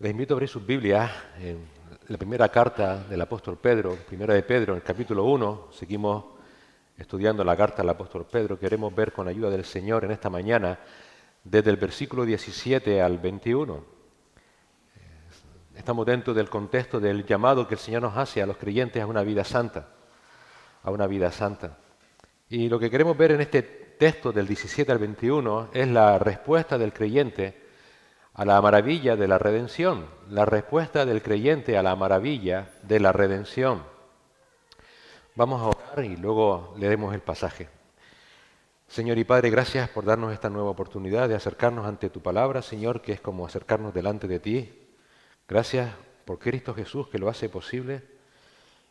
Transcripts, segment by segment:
Les invito a abrir sus Biblias en la primera carta del apóstol Pedro, primera de Pedro, en el capítulo 1. Seguimos estudiando la carta del apóstol Pedro. Queremos ver con ayuda del Señor en esta mañana desde el versículo 17 al 21. Estamos dentro del contexto del llamado que el Señor nos hace a los creyentes a una vida santa, a una vida santa. Y lo que queremos ver en este texto del 17 al 21 es la respuesta del creyente a la maravilla de la redención, la respuesta del creyente a la maravilla de la redención. Vamos a orar y luego leeremos el pasaje. Señor y Padre, gracias por darnos esta nueva oportunidad de acercarnos ante tu palabra, Señor, que es como acercarnos delante de ti. Gracias por Cristo Jesús que lo hace posible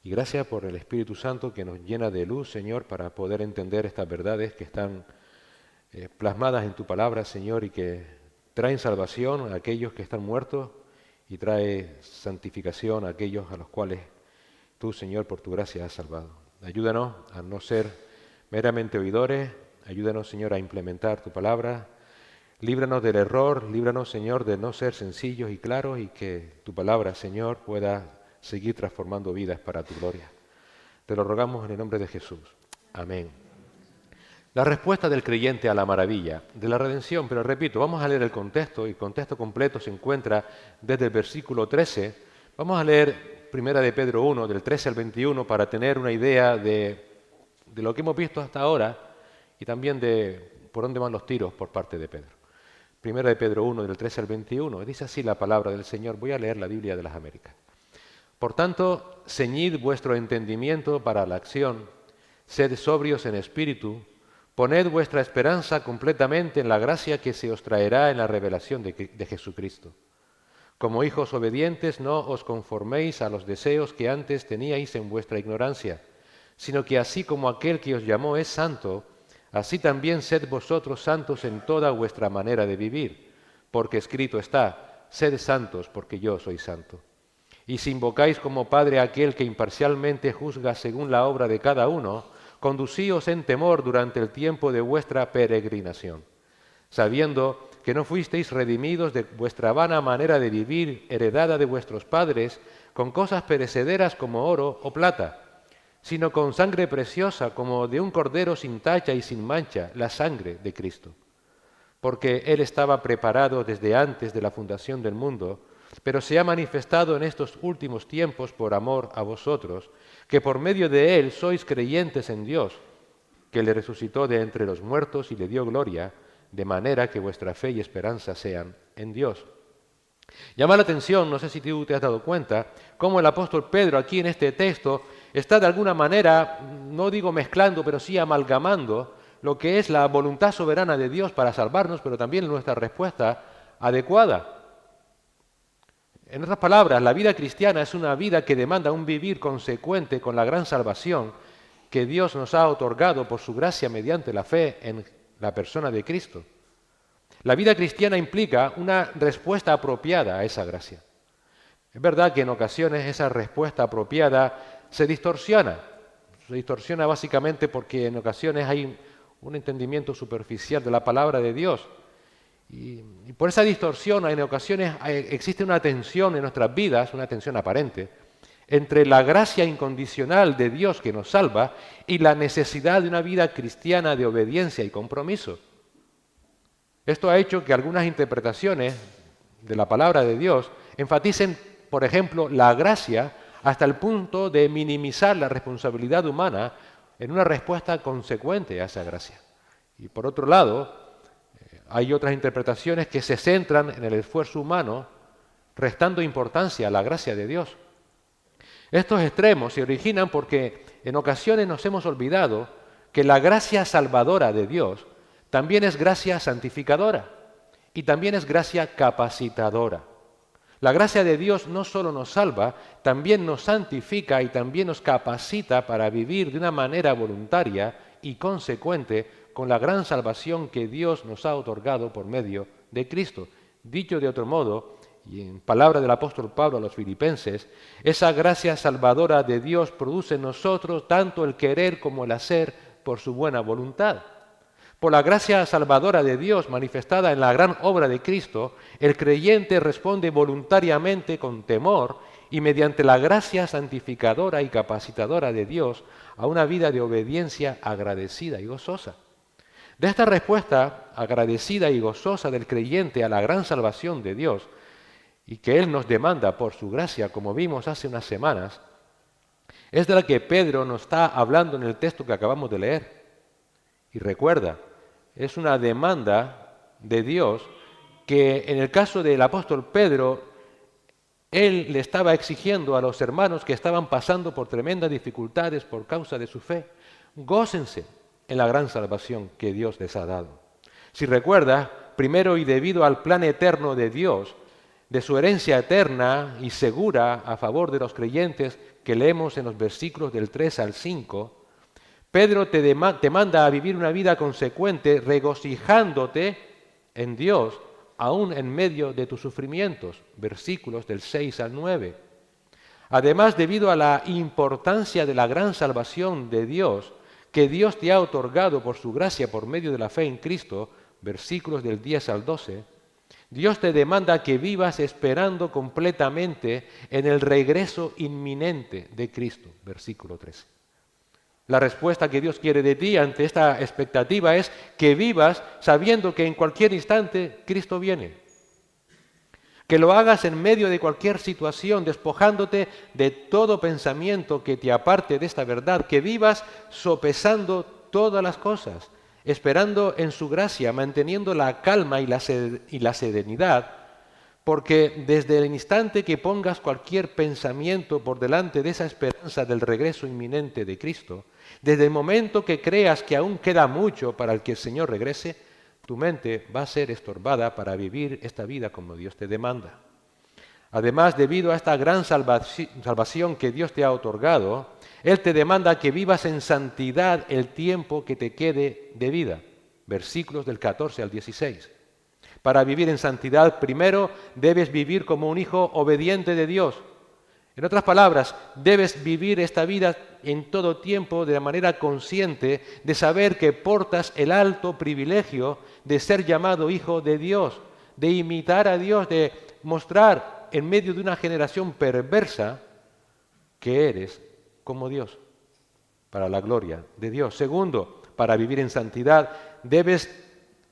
y gracias por el Espíritu Santo que nos llena de luz, Señor, para poder entender estas verdades que están plasmadas en tu palabra, Señor, y que traen salvación a aquellos que están muertos y trae santificación a aquellos a los cuales tú, Señor, por tu gracia has salvado. Ayúdanos a no ser meramente oidores, ayúdanos, Señor, a implementar tu palabra. Líbranos del error, líbranos, Señor, de no ser sencillos y claros y que tu palabra, Señor, pueda seguir transformando vidas para tu gloria. Te lo rogamos en el nombre de Jesús. Amén. La respuesta del creyente a la maravilla de la redención, pero repito, vamos a leer el contexto, y el contexto completo se encuentra desde el versículo 13. Vamos a leer primera de Pedro 1, del 13 al 21, para tener una idea de lo que hemos visto hasta ahora y también de por dónde van los tiros por parte de Pedro. Primera de Pedro 1, del 13 al 21, dice así la palabra del Señor. Voy a leer la Biblia de las Américas. Por tanto, ceñid vuestro entendimiento para la acción, sed sobrios en espíritu, poned vuestra esperanza completamente en la gracia que se os traerá en la revelación de Jesucristo. Como hijos obedientes, no os conforméis a los deseos que antes teníais en vuestra ignorancia, sino que así como aquel que os llamó es santo, así también sed vosotros santos en toda vuestra manera de vivir, porque escrito está, sed santos porque yo soy santo. Y si invocáis como Padre a aquel que imparcialmente juzga según la obra de cada uno, conducíos en temor durante el tiempo de vuestra peregrinación, sabiendo que no fuisteis redimidos de vuestra vana manera de vivir, heredada de vuestros padres, con cosas perecederas como oro o plata, sino con sangre preciosa como de un cordero sin tacha y sin mancha, la sangre de Cristo. Porque Él estaba preparado desde antes de la fundación del mundo, pero se ha manifestado en estos últimos tiempos por amor a vosotros, que por medio de Él sois creyentes en Dios, que le resucitó de entre los muertos y le dio gloria, de manera que vuestra fe y esperanza sean en Dios. Llama la atención, no sé si tú te has dado cuenta, cómo el apóstol Pedro aquí en este texto está de alguna manera, no digo mezclando, pero sí amalgamando lo que es la voluntad soberana de Dios para salvarnos, pero también nuestra respuesta adecuada. En otras palabras, la vida cristiana es una vida que demanda un vivir consecuente con la gran salvación que Dios nos ha otorgado por su gracia mediante la fe en la persona de Cristo. La vida cristiana implica una respuesta apropiada a esa gracia. Es verdad que en ocasiones esa respuesta apropiada se distorsiona. Se distorsiona básicamente porque en ocasiones hay un entendimiento superficial de la palabra de Dios. Y por esa distorsión en ocasiones existe una tensión en nuestras vidas, una tensión aparente, entre la gracia incondicional de Dios que nos salva y la necesidad de una vida cristiana de obediencia y compromiso. Esto ha hecho que algunas interpretaciones de la palabra de Dios enfaticen, por ejemplo, la gracia hasta el punto de minimizar la responsabilidad humana en una respuesta consecuente a esa gracia. Y por otro lado, hay otras interpretaciones que se centran en el esfuerzo humano, restando importancia a la gracia de Dios. Estos extremos se originan porque en ocasiones nos hemos olvidado que la gracia salvadora de Dios también es gracia santificadora y también es gracia capacitadora. La gracia de Dios no solo nos salva, también nos santifica y también nos capacita para vivir de una manera voluntaria y consecuente con la gran salvación que Dios nos ha otorgado por medio de Cristo. Dicho de otro modo, y en palabra del apóstol Pablo a los filipenses, esa gracia salvadora de Dios produce en nosotros tanto el querer como el hacer por su buena voluntad. por la gracia salvadora de Dios manifestada en la gran obra de Cristo, el creyente responde voluntariamente con temor y mediante la gracia santificadora y capacitadora de Dios a una vida de obediencia agradecida y gozosa. De esta respuesta agradecida y gozosa del creyente a la gran salvación de Dios, y que Él nos demanda por su gracia, como vimos hace unas semanas, es de la que Pedro nos está hablando en el texto que acabamos de leer. Y recuerda, es una demanda de Dios que en el caso del apóstol Pedro, él le estaba exigiendo a los hermanos que estaban pasando por tremendas dificultades por causa de su fe. Gócense en la gran salvación que Dios les ha dado. Si recuerda, primero y debido al plan eterno de Dios, de su herencia eterna y segura a favor de los creyentes que leemos en los versículos del 3 al 5, Pedro te manda a vivir una vida consecuente regocijándote en Dios aún en medio de tus sufrimientos, versículos del 6 al 9. Además, debido a la importancia de la gran salvación de Dios que Dios te ha otorgado por su gracia por medio de la fe en Cristo, versículos del 10 al 12, Dios te demanda que vivas esperando completamente en el regreso inminente de Cristo, versículo 13. La respuesta que Dios quiere de ti ante esta expectativa es que vivas sabiendo que en cualquier instante Cristo viene. Que lo hagas en medio de cualquier situación, despojándote de todo pensamiento que te aparte de esta verdad. Que vivas sopesando todas las cosas, esperando en su gracia, manteniendo la calma y la serenidad, porque desde el instante que pongas cualquier pensamiento por delante de esa esperanza del regreso inminente de Cristo, desde el momento que creas que aún queda mucho para el que el Señor regrese, tu mente va a ser estorbada para vivir esta vida como Dios te demanda. Además, debido a esta gran salvación que Dios te ha otorgado, Él te demanda que vivas en santidad el tiempo que te quede de vida. Versículos del 14 al 16. Para vivir en santidad, primero debes vivir como un hijo obediente de Dios. En otras palabras, debes vivir esta vida en todo tiempo de manera consciente de saber que portas el alto privilegio de ser llamado hijo de Dios, de imitar a Dios, de mostrar en medio de una generación perversa que eres como Dios, para la gloria de Dios. Segundo, para vivir en santidad, debes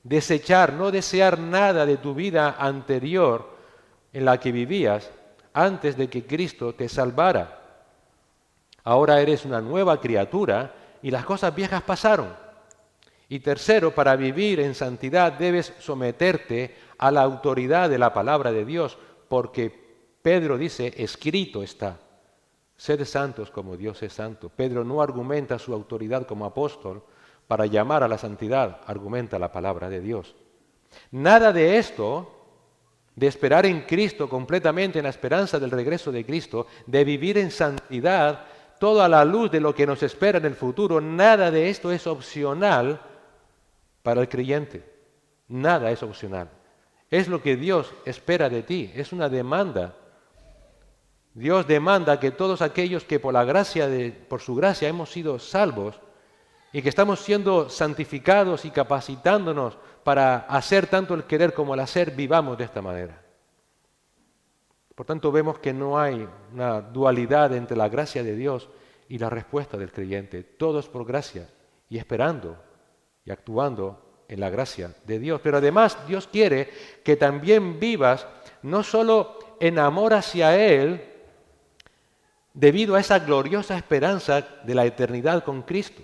desechar, no desear nada de tu vida anterior en la que vivías antes de que Cristo te salvara. Ahora eres una nueva criatura y las cosas viejas pasaron. Y tercero, para vivir en santidad debes someterte a la autoridad de la palabra de Dios, porque Pedro dice, escrito está, sed santos como Dios es santo. Pedro no argumenta su autoridad como apóstol para llamar a la santidad, argumenta la palabra de Dios. Nada de esto, de esperar en Cristo completamente en la esperanza del regreso de Cristo, de vivir en santidad, todo a la luz de lo que nos espera en el futuro, nada de esto es opcional para el creyente. Nada es opcional. Es lo que Dios espera de ti, es una demanda. Dios demanda que todos aquellos que por su gracia hemos sido salvos y que estamos siendo santificados y capacitándonos para hacer tanto el querer como el hacer, vivamos de esta manera. Por tanto, vemos que no hay una dualidad entre la gracia de Dios y la respuesta del creyente. Todo es por gracia y esperando y actuando en la gracia de Dios. Pero además Dios quiere que también vivas no solo en amor hacia Él, debido a esa gloriosa esperanza de la eternidad con Cristo,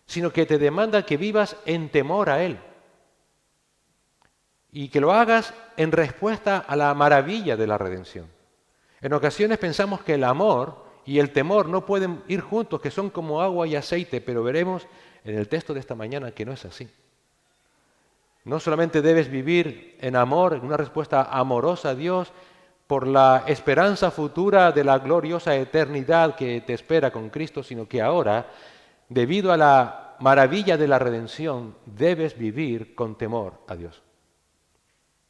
sino que te demanda que vivas en temor a Él y que lo hagas en respuesta a la maravilla de la redención. En ocasiones pensamos que el amor y el temor no pueden ir juntos, que son como agua y aceite, pero veremos en el texto de esta mañana que no es así. No solamente debes vivir en amor, en una respuesta amorosa a Dios, por la esperanza futura de la gloriosa eternidad que te espera con Cristo, sino que ahora, debido a la maravilla de la redención, debes vivir con temor a Dios.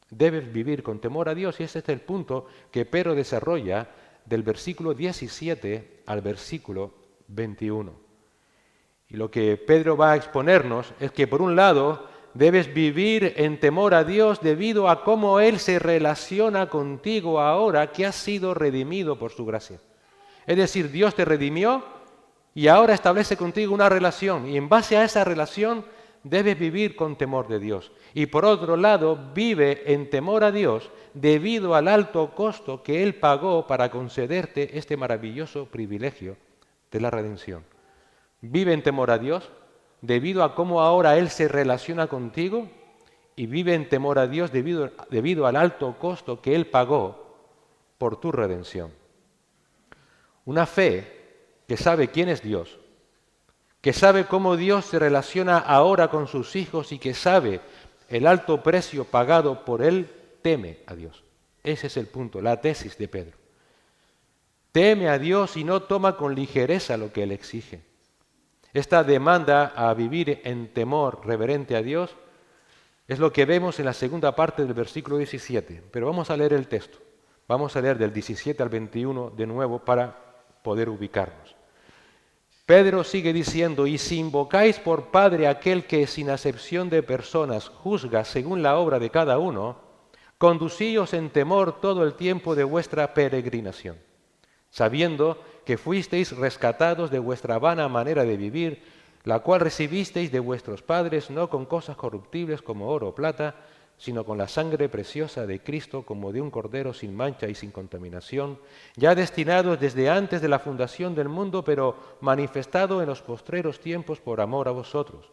Debes vivir con temor a Dios, y ese es el punto que Pedro desarrolla del versículo 17 al versículo 21. Y lo que Pedro va a exponernos es que, por un lado, debes vivir en temor a Dios debido a cómo Él se relaciona contigo ahora que has sido redimido por su gracia. Es decir, Dios te redimió y ahora establece contigo una relación. Y en base a esa relación debes vivir con temor de Dios. Y por otro lado, vive en temor a Dios debido al alto costo que Él pagó para concederte este maravilloso privilegio de la redención. Vive en temor a Dios debido a cómo ahora Él se relaciona contigo y vive en temor a Dios debido al alto costo que Él pagó por tu redención. Una fe que sabe quién es Dios, que sabe cómo Dios se relaciona ahora con sus hijos y que sabe el alto precio pagado por Él, teme a Dios. Ese es el punto, la tesis de Pedro. Teme a Dios y no toma con ligereza lo que Él exige. Esta demanda a vivir en temor reverente a Dios es lo que vemos en la segunda parte del versículo 17. Pero vamos a leer el texto. Vamos a leer del 17 al 21 de nuevo para poder ubicarnos. Pedro sigue diciendo, y si invocáis por Padre aquel que sin acepción de personas juzga según la obra de cada uno, conducíos en temor todo el tiempo de vuestra peregrinación, sabiendo que fuisteis rescatados de vuestra vana manera de vivir, la cual recibisteis de vuestros padres, no con cosas corruptibles como oro o plata, sino con la sangre preciosa de Cristo, como de un cordero sin mancha y sin contaminación, ya destinados desde antes de la fundación del mundo, pero manifestado en los postreros tiempos por amor a vosotros,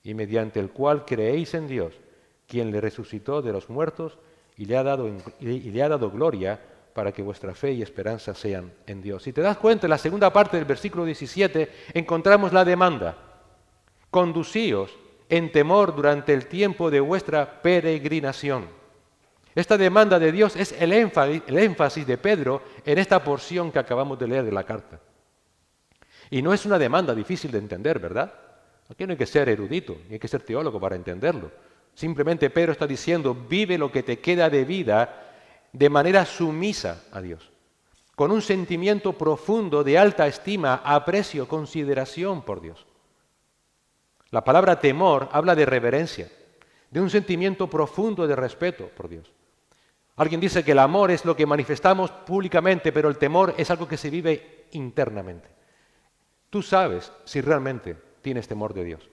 y mediante el cual creéis en Dios, quien le resucitó de los muertos y le ha dado gloria, para que vuestra fe y esperanza sean en Dios. Si te das cuenta, en la segunda parte del versículo 17 encontramos la demanda. Conducíos en temor durante el tiempo de vuestra peregrinación. Esta demanda de Dios es el énfasis de Pedro en esta porción que acabamos de leer de la carta. Y no es una demanda difícil de entender, ¿verdad? Aquí no hay que ser erudito, ni hay que ser teólogo para entenderlo. Simplemente Pedro está diciendo, vive lo que te queda de vida de manera sumisa a Dios, con un sentimiento profundo de alta estima, aprecio, consideración por Dios. La palabra temor habla de reverencia, de un sentimiento profundo de respeto por Dios. Alguien dice que el amor es lo que manifestamos públicamente, pero el temor es algo que se vive internamente. Tú sabes si realmente tienes temor de Dios,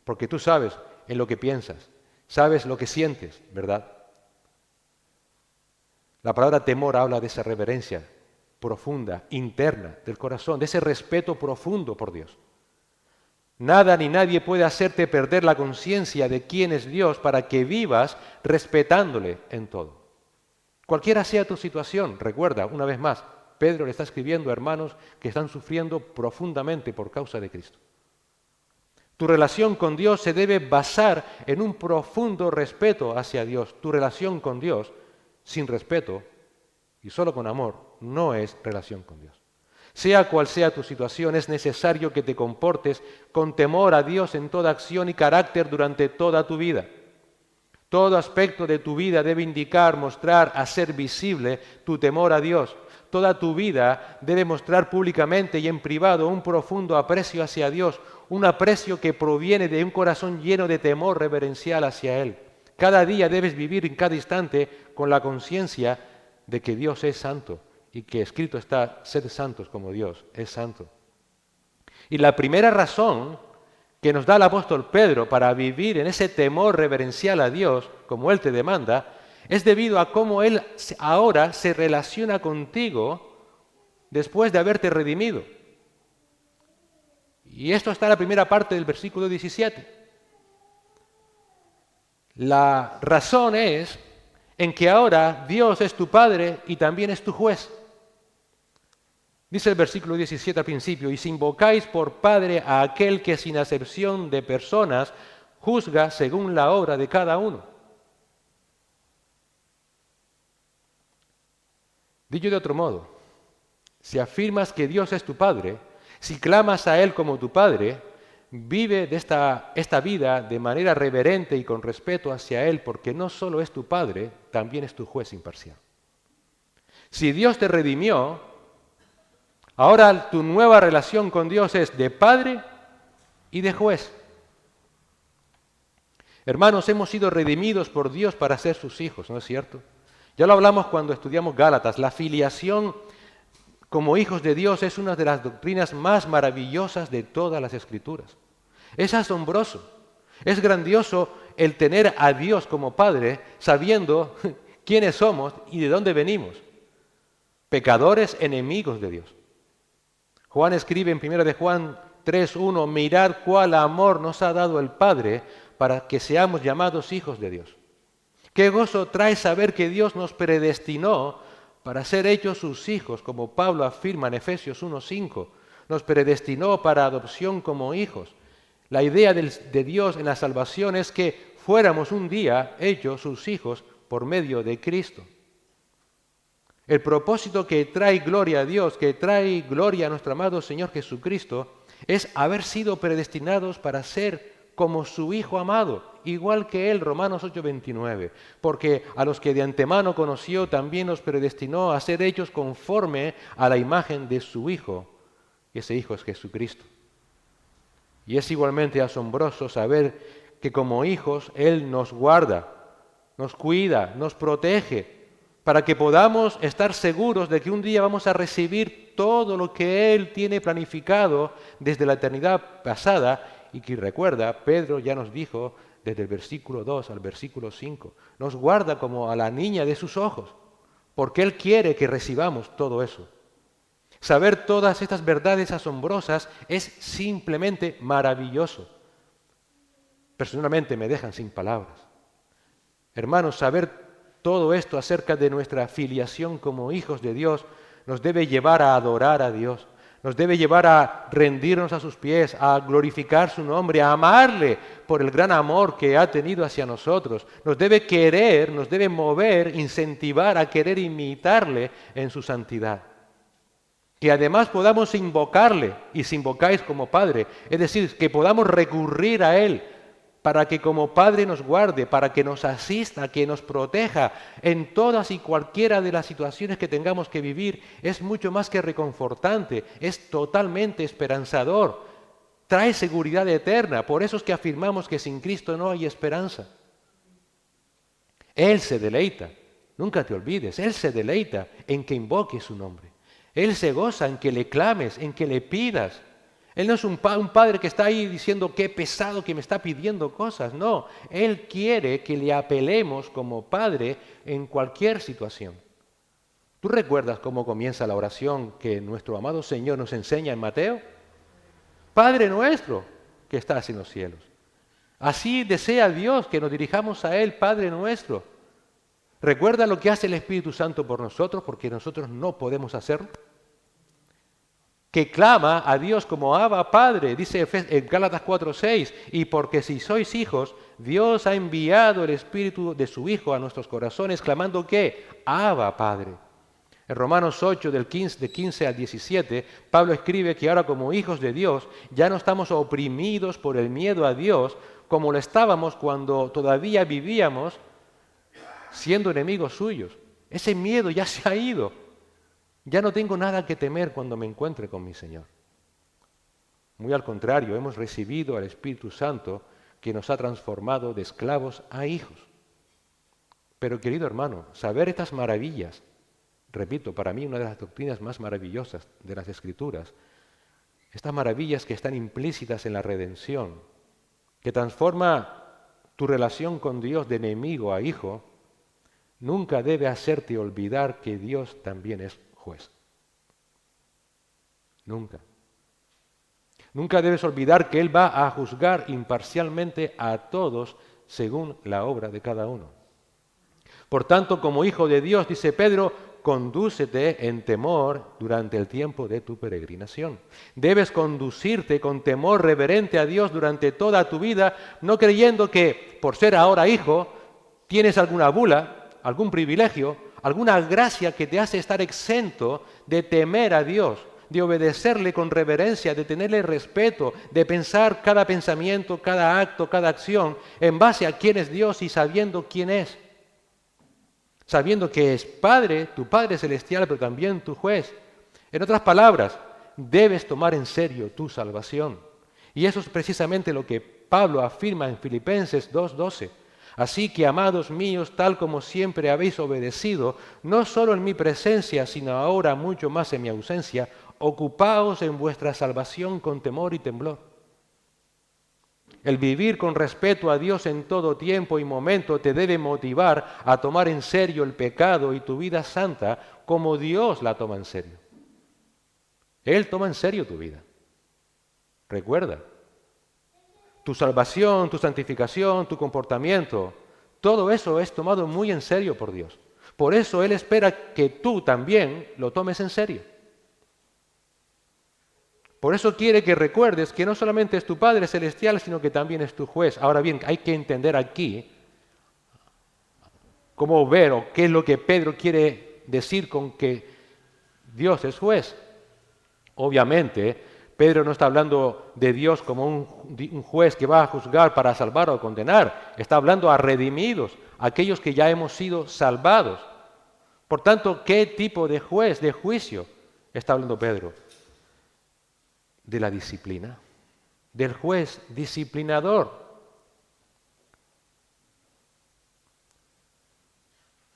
porque tú sabes en lo que piensas, sabes lo que sientes, ¿verdad? La palabra temor habla de esa reverencia profunda, interna del corazón, de ese respeto profundo por Dios. Nada ni nadie puede hacerte perder la conciencia de quién es Dios para que vivas respetándole en todo. Cualquiera sea tu situación, recuerda, una vez más, Pedro le está escribiendo a hermanos que están sufriendo profundamente por causa de Cristo. Tu relación con Dios se debe basar en un profundo respeto hacia Dios. Tu relación con Dios sin respeto y solo con amor no es relación con Dios. Sea cual sea tu situación, es necesario que te comportes con temor a Dios en toda acción y carácter durante toda tu vida. Todo aspecto de tu vida debe indicar, mostrar, hacer visible tu temor a Dios. Toda tu vida debe mostrar públicamente y en privado un profundo aprecio hacia Dios, un aprecio que proviene de un corazón lleno de temor reverencial hacia Él. Cada día debes vivir en cada instante con la conciencia de que Dios es santo y que escrito está, sed santos como Dios es santo. Y la primera razón que nos da el apóstol Pedro para vivir en ese temor reverencial a Dios, como Él te demanda, es debido a cómo Él ahora se relaciona contigo después de haberte redimido. Y esto está en la primera parte del versículo 17. La razón es en que ahora Dios es tu Padre y también es tu juez. Dice el versículo 17 al principio, y si invocáis por Padre a aquel que sin acepción de personas juzga según la obra de cada uno. Dicho de otro modo, si afirmas que Dios es tu Padre, si clamas a Él como tu Padre, vive de esta vida de manera reverente y con respeto hacia Él, porque no solo es tu Padre, también es tu juez imparcial. Si Dios te redimió, ahora tu nueva relación con Dios es de Padre y de juez. Hermanos, hemos sido redimidos por Dios para ser sus hijos, ¿no es cierto? Ya lo hablamos cuando estudiamos Gálatas. La filiación como hijos de Dios es una de las doctrinas más maravillosas de todas las Escrituras. Es asombroso, es grandioso el tener a Dios como Padre sabiendo quiénes somos y de dónde venimos. Pecadores enemigos de Dios. Juan escribe en 1 de Juan 3:1, mirad cuál amor nos ha dado el Padre para que seamos llamados hijos de Dios. Qué gozo trae saber que Dios nos predestinó para ser hechos sus hijos, como Pablo afirma en Efesios 1:5. Nos predestinó para adopción como hijos. La idea de Dios en la salvación es que fuéramos un día hechos sus hijos por medio de Cristo. El propósito que trae gloria a Dios, que trae gloria a nuestro amado Señor Jesucristo, es haber sido predestinados para ser como su Hijo amado, igual que Él, Romanos 8:29, porque a los que de antemano conoció también los predestinó a ser hechos conforme a la imagen de su Hijo, y ese Hijo es Jesucristo. Y es igualmente asombroso saber que como hijos Él nos guarda, nos cuida, nos protege, para que podamos estar seguros de que un día vamos a recibir todo lo que Él tiene planificado desde la eternidad pasada y que recuerda, Pedro ya nos dijo desde el versículo 2 al versículo 5, nos guarda como a la niña de sus ojos, porque Él quiere que recibamos todo eso. Saber todas estas verdades asombrosas es simplemente maravilloso. Personalmente me dejan sin palabras. Hermanos, saber todo esto acerca de nuestra filiación como hijos de Dios nos debe llevar a adorar a Dios, nos debe llevar a rendirnos a sus pies, a glorificar su nombre, a amarle por el gran amor que ha tenido hacia nosotros. Nos debe querer, nos debe mover, incentivar a querer imitarle en su santidad. Que además podamos invocarle, y si invocáis como Padre, es decir, que podamos recurrir a Él para que como Padre nos guarde, para que nos asista, que nos proteja en todas y cualquiera de las situaciones que tengamos que vivir, es mucho más que reconfortante, es totalmente esperanzador, trae seguridad eterna. Por eso es que afirmamos que sin Cristo no hay esperanza. Él se deleita, nunca te olvides, Él se deleita en que invoques su nombre. Él se goza en que le clames, en que le pidas. Él no es un padre que está ahí diciendo qué pesado que me está pidiendo cosas. No, Él quiere que le apelemos como Padre en cualquier situación. ¿Tú recuerdas cómo comienza la oración que nuestro amado Señor nos enseña en Mateo? Padre nuestro que estás en los cielos. Así desea Dios que nos dirijamos a Él, Padre nuestro. ¿Recuerda lo que hace el Espíritu Santo por nosotros porque nosotros no podemos hacerlo? Que clama a Dios como Abba Padre, dice en Gálatas 4:6, y porque si sois hijos, Dios ha enviado el Espíritu de su Hijo a nuestros corazones, clamando ¿qué? Abba Padre. En Romanos 8, de 15 al 17, Pablo escribe que ahora como hijos de Dios ya no estamos oprimidos por el miedo a Dios como lo estábamos cuando todavía vivíamos siendo enemigos suyos. Ese miedo ya se ha ido. Ya no tengo nada que temer cuando me encuentre con mi Señor. Muy al contrario, hemos recibido al Espíritu Santo que nos ha transformado de esclavos a hijos. Pero querido hermano, saber estas maravillas, repito, para mí una de las doctrinas más maravillosas de las Escrituras, estas maravillas que están implícitas en la redención, que transforma tu relación con Dios de enemigo a hijo, nunca debe hacerte olvidar que Dios también es juez. Nunca. Nunca debes olvidar que Él va a juzgar imparcialmente a todos según la obra de cada uno. Por tanto, como hijo de Dios, dice Pedro, condúcete en temor durante el tiempo de tu peregrinación. Debes conducirte con temor reverente a Dios durante toda tu vida, no creyendo que por ser ahora hijo tienes alguna bula, algún privilegio, alguna gracia que te hace estar exento de temer a Dios, de obedecerle con reverencia, de tenerle respeto, de pensar cada pensamiento, cada acto, cada acción en base a quién es Dios y sabiendo quién es. Sabiendo que es Padre, tu Padre celestial, pero también tu juez. En otras palabras, debes tomar en serio tu salvación. Y eso es precisamente lo que Pablo afirma en Filipenses 2:12. Así que, amados míos, tal como siempre habéis obedecido, no solo en mi presencia, sino ahora mucho más en mi ausencia, ocupaos en vuestra salvación con temor y temblor. El vivir con respeto a Dios en todo tiempo y momento te debe motivar a tomar en serio el pecado y tu vida santa como Dios la toma en serio. Él toma en serio tu vida. Recuerda, tu salvación, tu santificación, tu comportamiento, todo eso es tomado muy en serio por Dios. Por eso Él espera que tú también lo tomes en serio. Por eso quiere que recuerdes que no solamente es tu Padre Celestial, sino que también es tu juez. Ahora bien, hay que entender aquí cómo ver o qué es lo que Pedro quiere decir con que Dios es juez. Obviamente, Pedro no está hablando de Dios como un juez que va a juzgar para salvar o condenar. Está hablando a redimidos, a aquellos que ya hemos sido salvados. Por tanto, ¿qué tipo de juez, de juicio está hablando Pedro? De la disciplina, del juez disciplinador.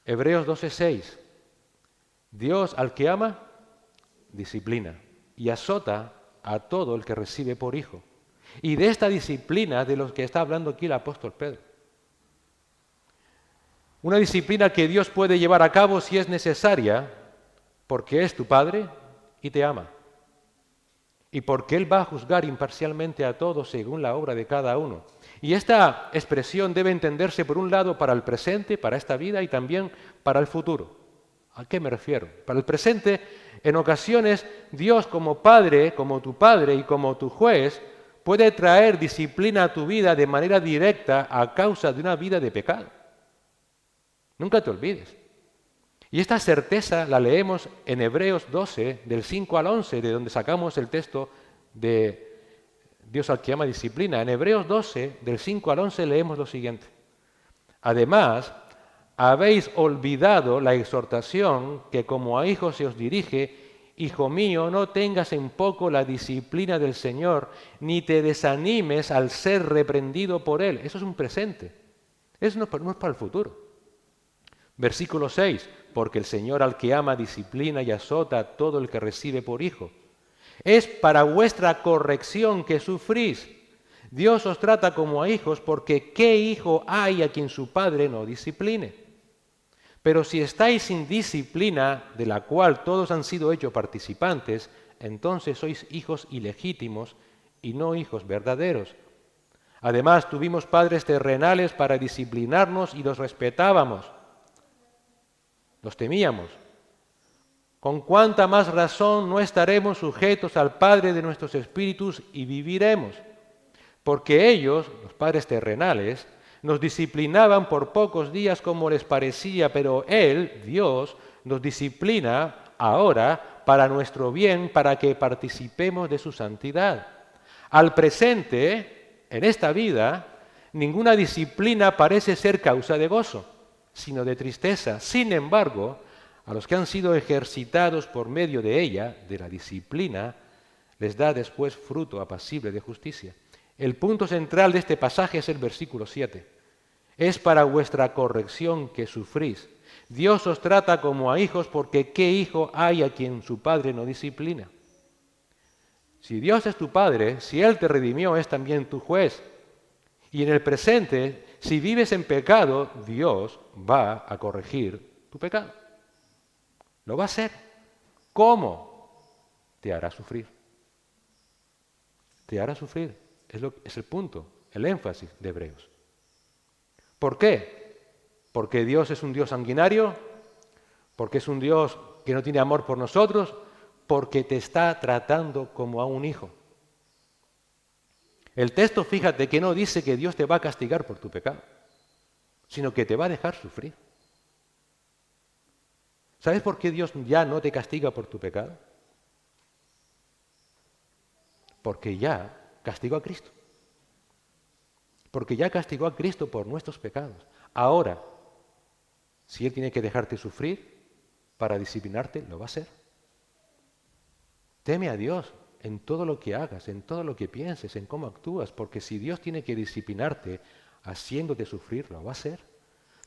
Hebreos 12:6. Dios al que ama, disciplina y azota a todo el que recibe por hijo. Y de esta disciplina de los que está hablando aquí el apóstol Pedro. Una disciplina que Dios puede llevar a cabo si es necesaria, porque es tu Padre y te ama. Y porque Él va a juzgar imparcialmente a todos según la obra de cada uno. Y esta expresión debe entenderse por un lado para el presente, para esta vida y también para el futuro. ¿A qué me refiero? Para el presente, en ocasiones Dios como Padre, como tu Padre y como tu juez, puede traer disciplina a tu vida de manera directa a causa de una vida de pecado. Nunca te olvides. Y esta certeza la leemos en Hebreos 12, del 5 al 11, de donde sacamos el texto de Dios al que ama disciplina. En Hebreos 12, del 5 al 11, leemos lo siguiente. Además, habéis olvidado la exhortación que como a hijos se os dirige: Hijo mío, no tengas en poco la disciplina del Señor, ni te desanimes al ser reprendido por Él. Eso es un presente. Eso no es para el futuro. Versículo 6, porque el Señor al que ama disciplina y azota a todo el que recibe por hijo. Es para vuestra corrección que sufrís. Dios os trata como a hijos, porque ¿qué hijo hay a quien su padre no discipline? Pero si estáis sin disciplina, de la cual todos han sido hechos participantes, entonces sois hijos ilegítimos y no hijos verdaderos. Además, tuvimos padres terrenales para disciplinarnos y los respetábamos. Los temíamos. ¿Con cuánta más razón no estaremos sujetos al Padre de nuestros espíritus y viviremos? Porque ellos, los padres terrenales, nos disciplinaban por pocos días como les parecía, pero Él, Dios, nos disciplina ahora para nuestro bien, para que participemos de su santidad. Al presente, en esta vida, ninguna disciplina parece ser causa de gozo, sino de tristeza. Sin embargo, a los que han sido ejercitados por medio de ella, de la disciplina, les da después fruto apacible de justicia. El punto central de este pasaje es el versículo 7. Es para vuestra corrección que sufrís. Dios os trata como a hijos, porque ¿qué hijo hay a quien su padre no disciplina? Si Dios es tu Padre, si Él te redimió, es también tu juez. Y en el presente, si vives en pecado, Dios va a corregir tu pecado. Lo va a hacer. ¿Cómo? Te hará sufrir. Te hará sufrir. Es el punto, el énfasis de Hebreos. ¿Por qué? Porque Dios es un Dios sanguinario, porque es un Dios que no tiene amor por nosotros, porque te está tratando como a un hijo. El texto, fíjate, que no dice que Dios te va a castigar por tu pecado, sino que te va a dejar sufrir. ¿Sabes por qué Dios ya no te castiga por tu pecado? Porque ya castigó a Cristo. Porque ya castigó a Cristo por nuestros pecados. Ahora, si Él tiene que dejarte sufrir para disciplinarte, lo va a hacer. Teme a Dios en todo lo que hagas, en todo lo que pienses, en cómo actúas, porque si Dios tiene que disciplinarte haciéndote sufrir, lo va a hacer.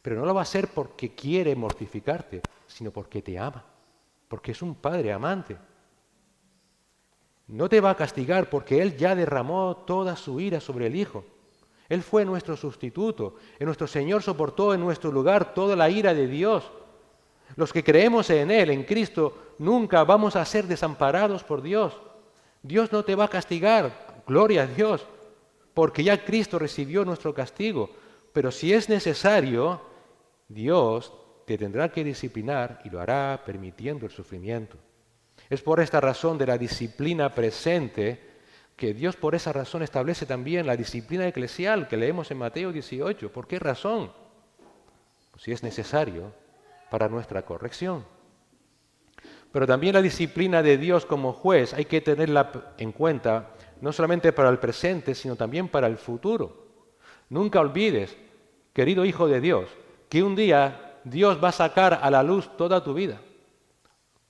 Pero no lo va a hacer porque quiere mortificarte, sino porque te ama, porque es un Padre amante. No te va a castigar porque Él ya derramó toda su ira sobre el Hijo. Él fue nuestro sustituto. Nuestro Señor soportó en nuestro lugar toda la ira de Dios. Los que creemos en Él, en Cristo, nunca vamos a ser desamparados por Dios. Dios no te va a castigar, gloria a Dios, porque ya Cristo recibió nuestro castigo. Pero si es necesario, Dios te tendrá que disciplinar y lo hará permitiendo el sufrimiento. Es por esta razón de la disciplina presente que Dios por esa razón establece también la disciplina eclesial que leemos en Mateo 18. ¿Por qué razón? Pues si es necesario para nuestra corrección. Pero también la disciplina de Dios como juez hay que tenerla en cuenta no solamente para el presente, sino también para el futuro. Nunca olvides, querido hijo de Dios, que un día Dios va a sacar a la luz toda tu vida.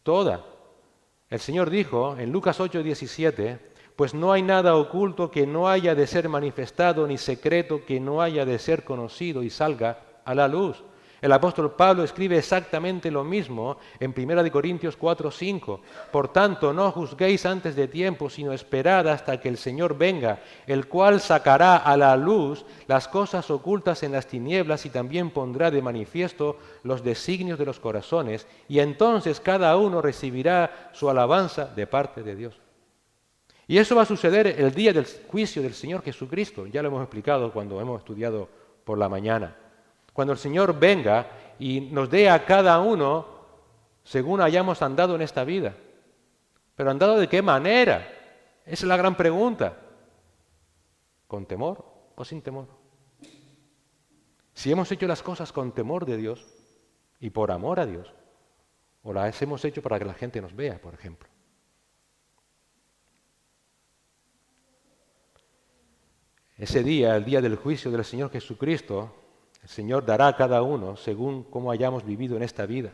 Toda. El Señor dijo en Lucas 8:17, pues no hay nada oculto que no haya de ser manifestado, ni secreto que no haya de ser conocido y salga a la luz. El apóstol Pablo escribe exactamente lo mismo en 1 Corintios 4:5. Por tanto, no juzguéis antes de tiempo, sino esperad hasta que el Señor venga, el cual sacará a la luz las cosas ocultas en las tinieblas y también pondrá de manifiesto los designios de los corazones, y entonces cada uno recibirá su alabanza de parte de Dios. Y eso va a suceder el día del juicio del Señor Jesucristo. Ya lo hemos explicado cuando hemos estudiado por la mañana. Cuando el Señor venga y nos dé a cada uno según hayamos andado en esta vida. ¿Pero andado de qué manera? Esa es la gran pregunta. ¿Con temor o sin temor? Si hemos hecho las cosas con temor de Dios y por amor a Dios, o las hemos hecho para que la gente nos vea, por ejemplo. Ese día, el día del juicio del Señor Jesucristo, el Señor dará a cada uno según cómo hayamos vivido en esta vida.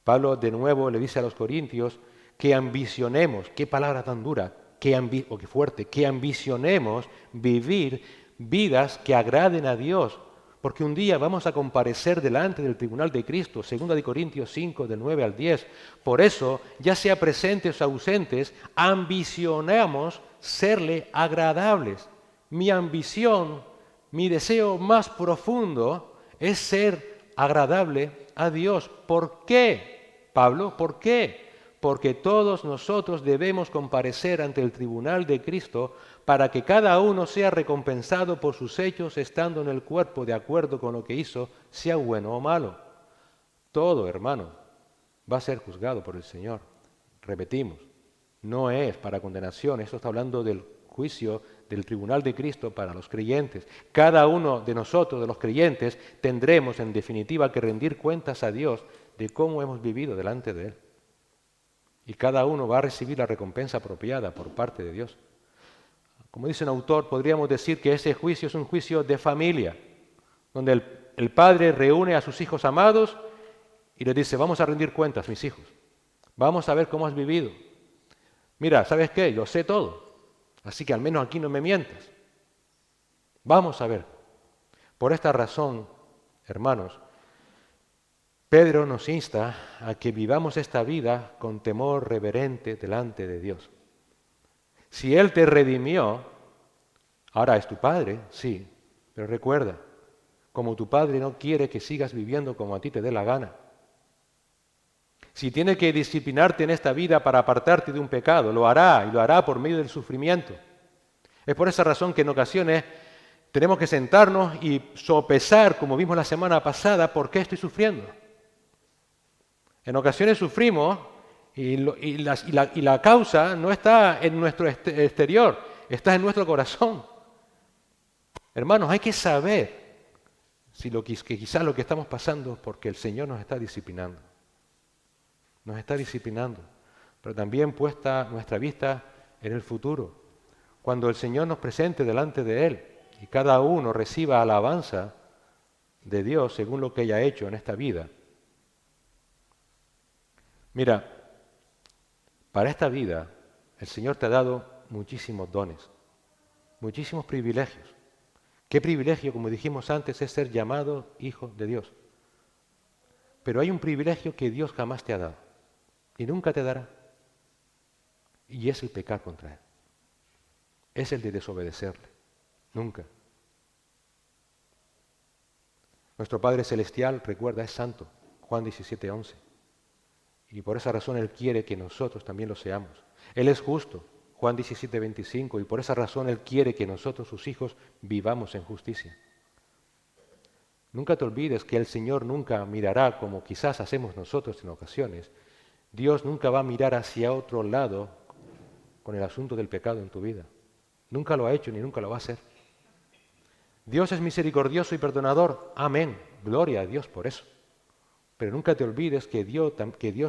Pablo de nuevo le dice a los corintios que ambicionemos, qué palabra tan dura, qué fuerte, que ambicionemos vivir vidas que agraden a Dios, porque un día vamos a comparecer delante del tribunal de Cristo, 2 Corintios 5, del 9 al 10. Por eso, ya sea presentes o ausentes, ambicionamos serle agradables. Mi ambición, mi deseo más profundo es ser agradable a Dios. ¿Por qué, Pablo? ¿Por qué? Porque todos nosotros debemos comparecer ante el tribunal de Cristo para que cada uno sea recompensado por sus hechos estando en el cuerpo de acuerdo con lo que hizo, sea bueno o malo. Todo, hermano, va a ser juzgado por el Señor. Repetimos, no es para condenación, esto está hablando del juicio del tribunal de Cristo para los creyentes. Cada uno de nosotros, de los creyentes, tendremos en definitiva que rendir cuentas a Dios de cómo hemos vivido delante de Él. Y cada uno va a recibir la recompensa apropiada por parte de Dios. Como dice un autor, podríamos decir que ese juicio es un juicio de familia, donde el padre reúne a sus hijos amados y les dice, vamos a rendir cuentas, mis hijos. Vamos a ver cómo has vivido. Mira, ¿sabes qué? Yo sé todo. Así que al menos aquí no me mientas. Vamos a ver. Por esta razón, hermanos, Pedro nos insta a que vivamos esta vida con temor reverente delante de Dios. Si Él te redimió, ahora es tu Padre, sí, pero recuerda, como tu Padre no quiere que sigas viviendo como a ti te dé la gana. Si tiene que disciplinarte en esta vida para apartarte de un pecado, lo hará y lo hará por medio del sufrimiento. Es por esa razón que en ocasiones tenemos que sentarnos y sopesar, como vimos la semana pasada, por qué estoy sufriendo. En ocasiones sufrimos y la causa no está en nuestro exterior, está en nuestro corazón. Hermanos, hay que saber que quizás lo que estamos pasando es porque el Señor nos está disciplinando. Nos está disciplinando, pero también puesta nuestra vista en el futuro. Cuando el Señor nos presente delante de Él y cada uno reciba alabanza de Dios según lo que haya hecho en esta vida. Mira, para esta vida El Señor te ha dado muchísimos dones, muchísimos privilegios. Qué privilegio, como dijimos antes, es ser llamado hijo de Dios. Pero hay un privilegio que Dios jamás te ha dado y nunca te dará. Y es el pecar contra Él. Es el de desobedecerle. Nunca. Nuestro Padre Celestial, recuerda, es santo. Juan 17:11. Y por esa razón Él quiere que nosotros también lo seamos. Él es justo. Juan 17:25. Y por esa razón Él quiere que nosotros, sus hijos, vivamos en justicia. Nunca te olvides que el Señor nunca mirará como quizás hacemos nosotros en ocasiones. Dios nunca va a mirar hacia otro lado con el asunto del pecado en tu vida. Nunca lo ha hecho ni nunca lo va a hacer. Dios es misericordioso y perdonador. Amén. Gloria a Dios por eso. Pero nunca te olvides que Dios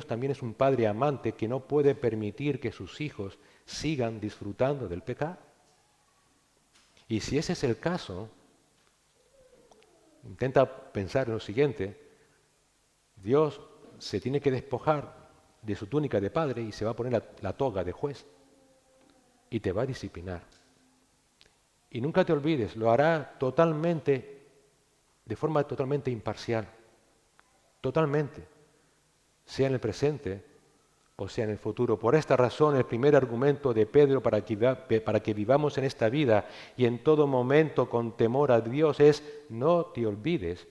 también es un Padre amante que no puede permitir que sus hijos sigan disfrutando del pecado. Y si ese es el caso, intenta pensar en lo siguiente: Dios se tiene que despojar de su túnica de padre y se va a poner la toga de juez y te va a disciplinar. Y nunca te olvides, lo hará de forma totalmente imparcial, totalmente, sea en el presente o sea en el futuro. Por esta razón, el primer argumento de Pedro para que vivamos en esta vida y en todo momento con temor a Dios es: no te olvides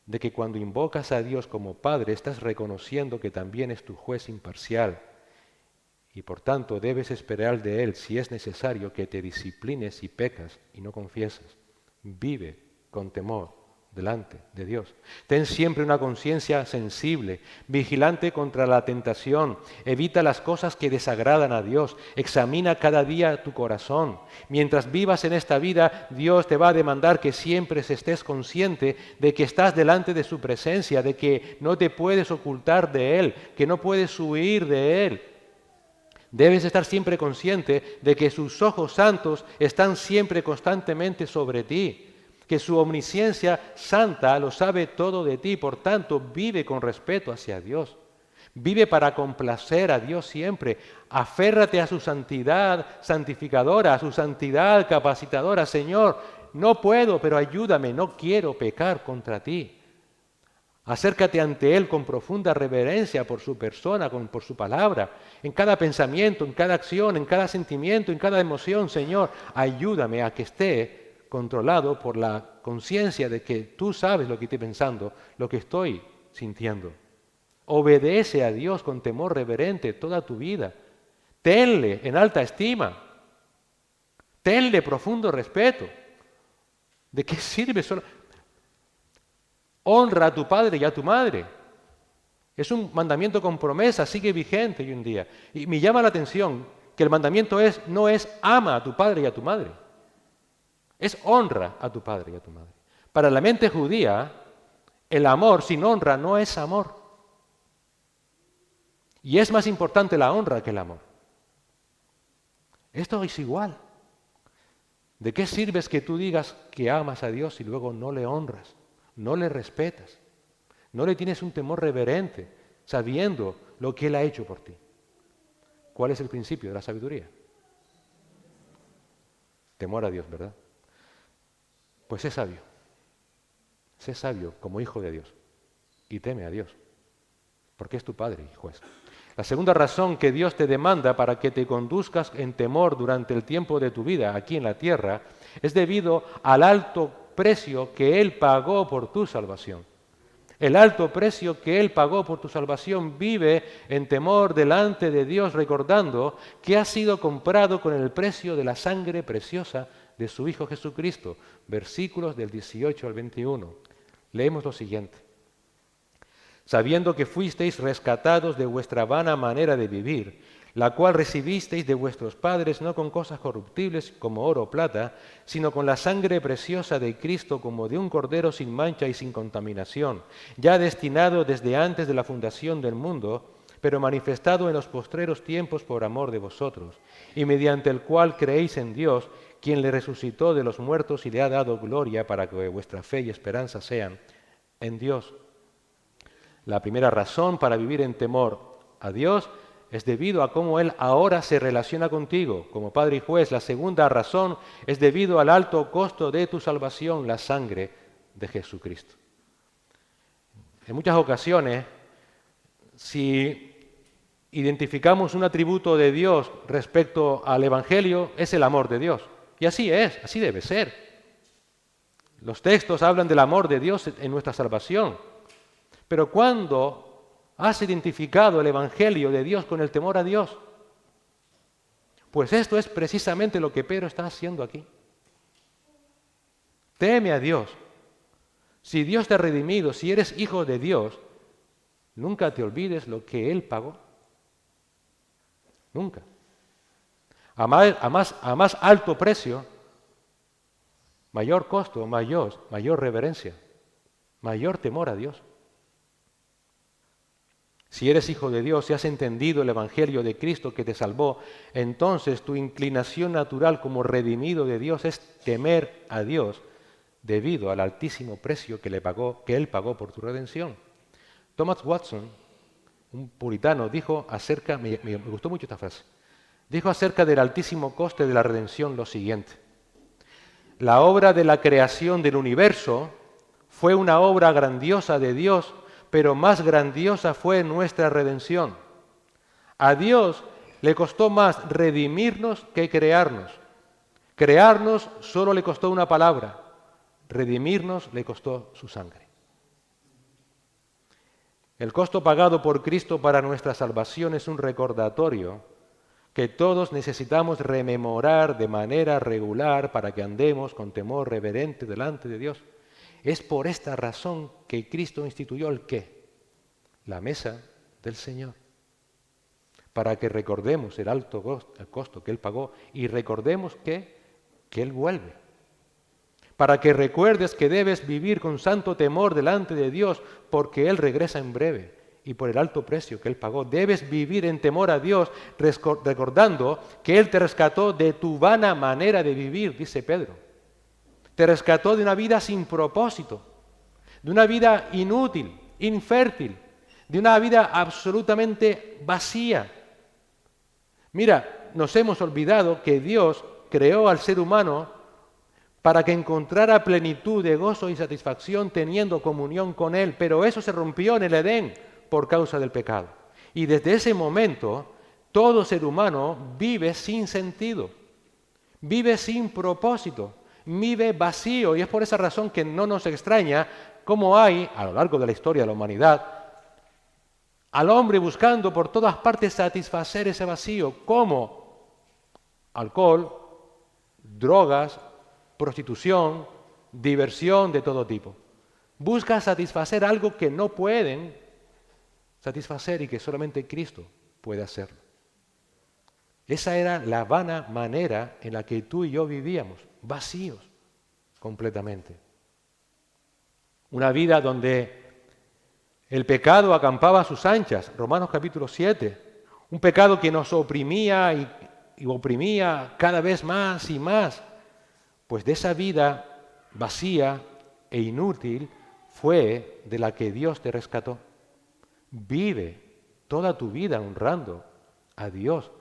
de que cuando invocas a Dios como Padre, estás reconociendo que también es tu juez imparcial y por tanto debes esperar de Él, si es necesario, que te disciplines si pecas y no confiesas. Vive con temor delante de Dios. Ten siempre una conciencia sensible, vigilante contra la tentación, evita las cosas que desagradan a Dios, examina cada día tu corazón. Mientras vivas en esta vida, Dios te va a demandar que siempre estés consciente de que estás delante de su presencia, de que no te puedes ocultar de Él, que no puedes huir de Él. Debes estar siempre consciente de que sus ojos santos están siempre constantemente sobre ti, que su omnisciencia santa lo sabe todo de ti, por tanto vive con respeto hacia Dios. Vive para complacer a Dios siempre. Aférrate a su santidad santificadora, a su santidad capacitadora. Señor, no puedo, pero ayúdame, no quiero pecar contra ti. Acércate ante Él con profunda reverencia por su persona, por su palabra, en cada pensamiento, en cada acción, en cada sentimiento, en cada emoción. Señor, ayúdame a que esté controlado por la conciencia de que tú sabes lo que estoy pensando, lo que estoy sintiendo. Obedece a Dios con temor reverente toda tu vida. Tenle en alta estima. Tenle profundo respeto. ¿De qué sirve solo? Honra a tu padre y a tu madre. Es un mandamiento con promesa, sigue vigente hoy en día. Y me llama la atención que el mandamiento no es ama a tu padre y a tu madre. Es honra a tu padre y a tu madre. Para la mente judía, el amor sin honra no es amor. Y es más importante la honra que el amor. Esto es igual. ¿De qué sirve que tú digas que amas a Dios y luego no le honras? No le respetas, no le tienes un temor reverente, sabiendo lo que Él ha hecho por ti. ¿Cuál es el principio de la sabiduría? Temor a Dios, ¿verdad? Pues sé sabio como hijo de Dios y teme a Dios, porque es tu Padre y juez. La segunda razón que Dios te demanda para que te conduzcas en temor durante el tiempo de tu vida aquí en la tierra es debido al alto precio que Él pagó por tu salvación. El alto precio que Él pagó por tu salvación. Vive en temor delante de Dios, recordando que ha sido comprado con el precio de la sangre preciosa de su Hijo Jesucristo. Versículos del 18 al 21. Leemos lo siguiente. Sabiendo que fuisteis rescatados de vuestra vana manera de vivir, la cual recibisteis de vuestros padres no con cosas corruptibles como oro o plata, sino con la sangre preciosa de Cristo como de un cordero sin mancha y sin contaminación, ya destinado desde antes de la fundación del mundo, pero manifestado en los postreros tiempos por amor de vosotros, y mediante el cual creéis en Dios, quien le resucitó de los muertos y le ha dado gloria para que vuestra fe y esperanza sean en Dios. La primera razón para vivir en temor a Dios es debido a cómo Él ahora se relaciona contigo como Padre y Juez. La segunda razón es debido al alto costo de tu salvación, la sangre de Jesucristo. En muchas ocasiones, si identificamos un atributo de Dios respecto al Evangelio, es el amor de Dios. Y así es, así debe ser. Los textos hablan del amor de Dios en nuestra salvación. Pero cuando has identificado el Evangelio de Dios con el temor a Dios, pues esto es precisamente lo que Pedro está haciendo aquí. Teme a Dios. Si Dios te ha redimido, si eres hijo de Dios, nunca te olvides lo que Él pagó. Nunca. A más alto precio, mayor costo, mayor reverencia, mayor temor a Dios. Si eres hijo de Dios, si has entendido el Evangelio de Cristo que te salvó, entonces tu inclinación natural como redimido de Dios es temer a Dios debido al altísimo precio que Él pagó por tu redención. Thomas Watson, un puritano, dijo acerca, me gustó mucho esta frase, dijo acerca del altísimo coste de la redención lo siguiente: la obra de la creación del universo fue una obra grandiosa de Dios, pero más grandiosa fue nuestra redención. A Dios le costó más redimirnos que crearnos. Crearnos solo le costó una palabra, redimirnos le costó su sangre. El costo pagado por Cristo para nuestra salvación es un recordatorio que todos necesitamos rememorar de manera regular para que andemos con temor reverente delante de Dios. Es por esta razón que Cristo instituyó el ¿qué? La mesa del Señor. Para que recordemos el alto costo que Él pagó y recordemos que Él vuelve. Para que recuerdes que debes vivir con santo temor delante de Dios porque Él regresa en breve y por el alto precio que Él pagó. Debes vivir en temor a Dios recordando que Él te rescató de tu vana manera de vivir, dice Pedro. Te rescató de una vida sin propósito, de una vida inútil, infértil, de una vida absolutamente vacía. Mira, nos hemos olvidado que Dios creó al ser humano para que encontrara plenitud de gozo y satisfacción teniendo comunión con Él, pero eso se rompió en el Edén por causa del pecado. Y desde ese momento, todo ser humano vive sin sentido, vive sin propósito, vive vacío, y es por esa razón que no nos extraña cómo hay, a lo largo de la historia de la humanidad, al hombre buscando por todas partes satisfacer ese vacío, como alcohol, drogas, prostitución, diversión de todo tipo. Busca satisfacer algo que no pueden satisfacer y que solamente Cristo puede hacerlo. Esa era la vana manera en la que tú y yo vivíamos, vacíos completamente. Una vida donde el pecado acampaba a sus anchas, Romanos capítulo 7, un pecado que nos oprimía y oprimía cada vez más y más. Pues de esa vida vacía e inútil fue de la que Dios te rescató. Vive toda tu vida honrando a Dios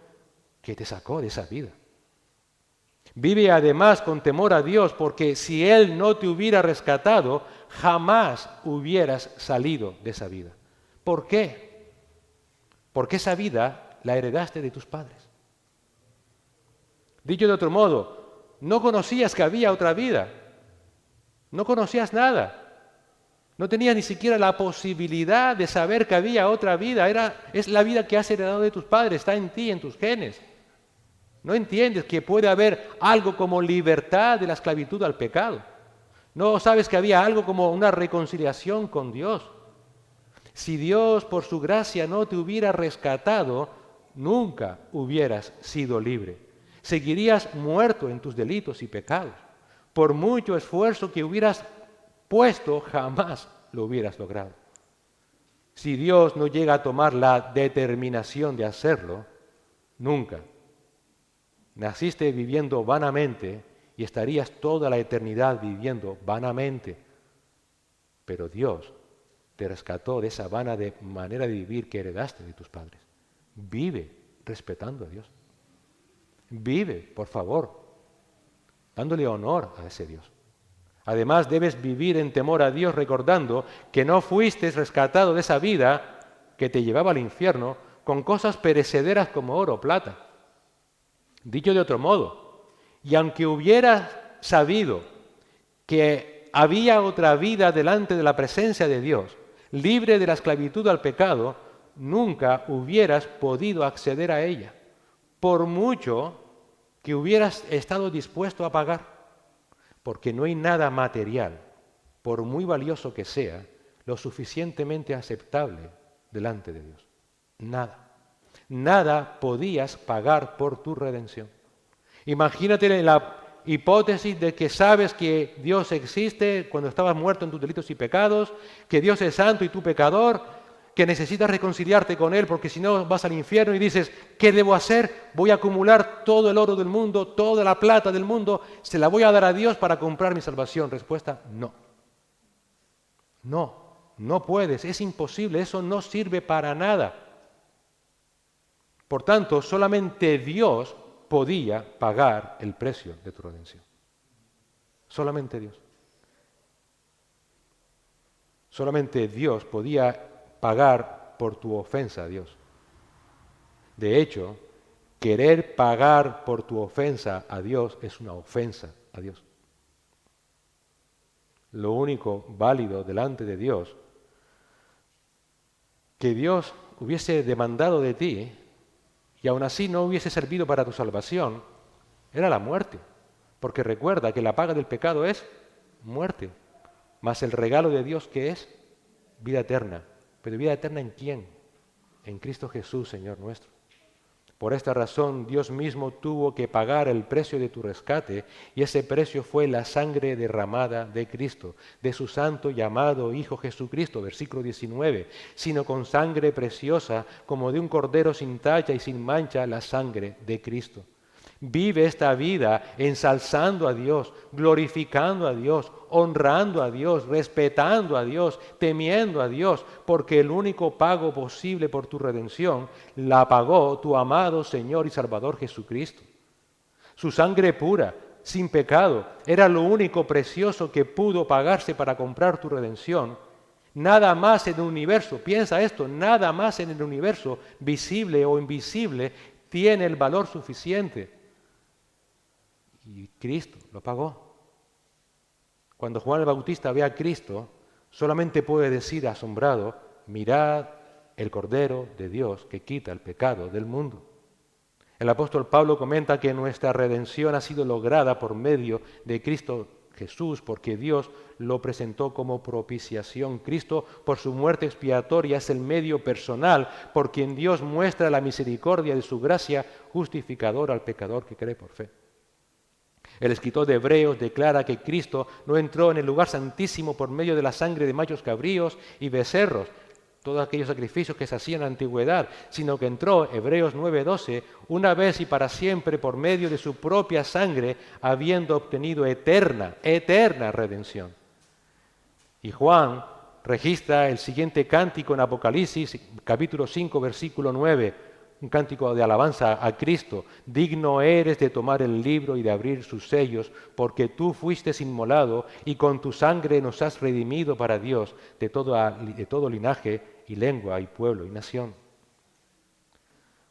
que te sacó de esa vida. Vive además con temor a Dios, porque si Él no te hubiera rescatado, jamás hubieras salido de esa vida. ¿Por qué? Porque esa vida la heredaste de tus padres. Dicho de otro modo, no conocías que había otra vida, no conocías nada, no tenías ni siquiera la posibilidad de saber que había otra vida, es la vida que has heredado de tus padres, está en ti, en tus genes. No entiendes que puede haber algo como libertad de la esclavitud al pecado. No sabes que había algo como una reconciliación con Dios. Si Dios por su gracia no te hubiera rescatado, nunca hubieras sido libre. Seguirías muerto en tus delitos y pecados. Por mucho esfuerzo que hubieras puesto, jamás lo hubieras logrado. Si Dios no llega a tomar la determinación de hacerlo, nunca. Naciste viviendo vanamente y estarías toda la eternidad viviendo vanamente. Pero Dios te rescató de esa vana manera de vivir que heredaste de tus padres. Vive respetando a Dios. Vive, por favor, dándole honor a ese Dios. Además, debes vivir en temor a Dios recordando que no fuiste rescatado de esa vida que te llevaba al infierno con cosas perecederas como oro o plata. Dicho de otro modo, y aunque hubieras sabido que había otra vida delante de la presencia de Dios, libre de la esclavitud al pecado, nunca hubieras podido acceder a ella, por mucho que hubieras estado dispuesto a pagar, porque no hay nada material, por muy valioso que sea, lo suficientemente aceptable delante de Dios. Nada. Nada podías pagar por tu redención. Imagínate en la hipótesis de que sabes que Dios existe cuando estabas muerto en tus delitos y pecados, que Dios es santo y tú pecador, que necesitas reconciliarte con Él porque si no vas al infierno y dices, ¿qué debo hacer? Voy a acumular todo el oro del mundo, toda la plata del mundo, se la voy a dar a Dios para comprar mi salvación. Respuesta, no. No puedes, es imposible, eso no sirve para nada. Por tanto, solamente Dios podía pagar el precio de tu redención. Solamente Dios. Solamente Dios podía pagar por tu ofensa a Dios. De hecho, querer pagar por tu ofensa a Dios es una ofensa a Dios. Lo único válido delante de Dios que Dios hubiese demandado de ti y aún así no hubiese servido para tu salvación, era la muerte. Porque recuerda que la paga del pecado es muerte, mas el regalo de Dios que es vida eterna. ¿Pero vida eterna en quién? En Cristo Jesús, Señor nuestro. Por esta razón Dios mismo tuvo que pagar el precio de tu rescate y ese precio fue la sangre derramada de Cristo, de su santo y amado Hijo Jesucristo, versículo 19, sino con sangre preciosa como de un cordero sin tacha y sin mancha, la sangre de Cristo. Vive esta vida ensalzando a Dios, glorificando a Dios, honrando a Dios, respetando a Dios, temiendo a Dios, porque el único pago posible por tu redención la pagó tu amado Señor y Salvador Jesucristo. Su sangre pura, sin pecado, era lo único precioso que pudo pagarse para comprar tu redención. Nada más en el universo, piensa esto, nada más en el universo, visible o invisible, tiene el valor suficiente. Y Cristo lo pagó. Cuando Juan el Bautista ve a Cristo, solamente puede decir asombrado, mirad el Cordero de Dios que quita el pecado del mundo. El apóstol Pablo comenta que nuestra redención ha sido lograda por medio de Cristo Jesús, porque Dios lo presentó como propiciación. Cristo, por su muerte expiatoria, es el medio personal por quien Dios muestra la misericordia de su gracia justificadora al pecador que cree por fe. El escritor de Hebreos declara que Cristo no entró en el lugar santísimo por medio de la sangre de machos cabríos y becerros, todos aquellos sacrificios que se hacían en la antigüedad, sino que entró, Hebreos 9:12, una vez y para siempre por medio de su propia sangre, habiendo obtenido eterna redención. Y Juan registra el siguiente cántico en Apocalipsis, capítulo 5, versículo 9, un cántico de alabanza a Cristo. Digno eres de tomar el libro y de abrir sus sellos, porque tú fuiste inmolado y con tu sangre nos has redimido para Dios de todo linaje y lengua y pueblo y nación.